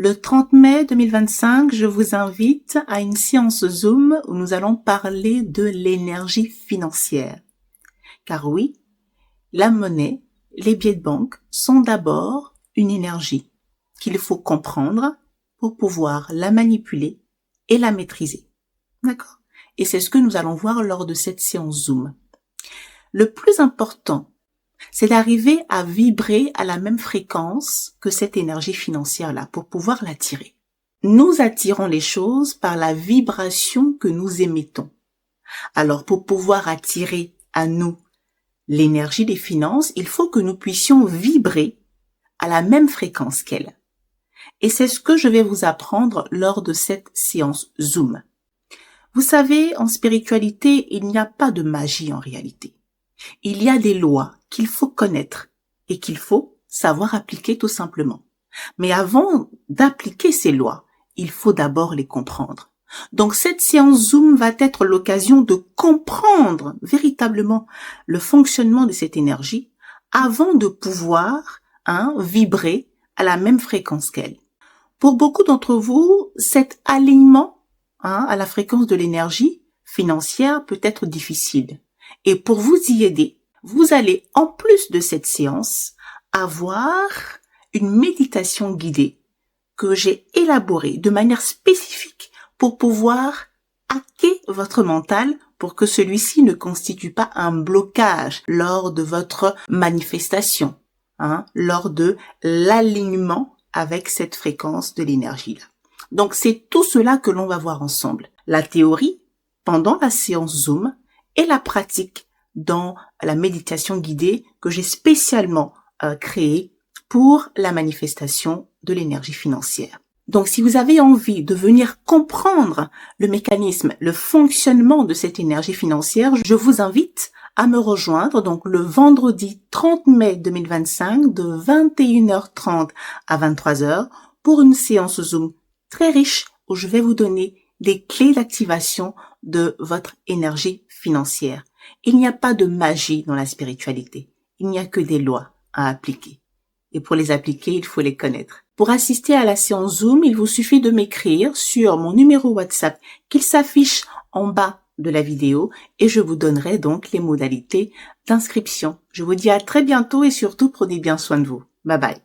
Le 30 mai 2025, je vous invite à une séance Zoom où nous allons parler de l'énergie financière. Car oui, la monnaie, les billets de banque sont d'abord une énergie qu'il faut comprendre pour pouvoir la manipuler et la maîtriser. D'accord? Et c'est ce que nous allons voir lors de cette séance Zoom. Le plus important, c'est d'arriver à vibrer à la même fréquence que cette énergie financière-là pour pouvoir l'attirer. Nous attirons les choses par la vibration que nous émettons. Alors, pour pouvoir attirer à nous l'énergie des finances, il faut que nous puissions vibrer à la même fréquence qu'elle. Et c'est ce que je vais vous apprendre lors de cette séance Zoom. Vous savez, en spiritualité, il n'y a pas de magie en réalité. Il y a des lois qu'il faut connaître et qu'il faut savoir appliquer tout simplement. Mais avant d'appliquer ces lois, il faut d'abord les comprendre. Donc cette séance Zoom va être l'occasion de comprendre véritablement le fonctionnement de cette énergie avant de pouvoir vibrer à la même fréquence qu'elle. Pour beaucoup d'entre vous, cet alignement à la fréquence de l'énergie financière peut être difficile. Et pour vous y aider, vous allez, en plus de cette séance, avoir une méditation guidée que j'ai élaborée de manière spécifique pour pouvoir hacker votre mental pour que celui-ci ne constitue pas un blocage lors de votre manifestation, lors de l'alignement avec cette fréquence de l'énergie-là. Donc, c'est tout cela que l'on va voir ensemble. La théorie, pendant la séance Zoom, et la pratique dans la méditation guidée que j'ai spécialement créée pour la manifestation de l'énergie financière. Donc, si vous avez envie de venir comprendre le mécanisme, le fonctionnement de cette énergie financière, je vous invite à me rejoindre donc le vendredi 30 mai 2025 de 21h30 à 23h pour une séance Zoom très riche où je vais vous donner des clés d'activation de votre énergie financière. Il n'y a pas de magie dans la spiritualité. Il n'y a que des lois à appliquer. Et pour les appliquer, il faut les connaître. Pour assister à la séance Zoom, il vous suffit de m'écrire sur mon numéro WhatsApp qu'il s'affiche en bas de la vidéo et je vous donnerai donc les modalités d'inscription. Je vous dis à très bientôt et surtout prenez bien soin de vous. Bye bye.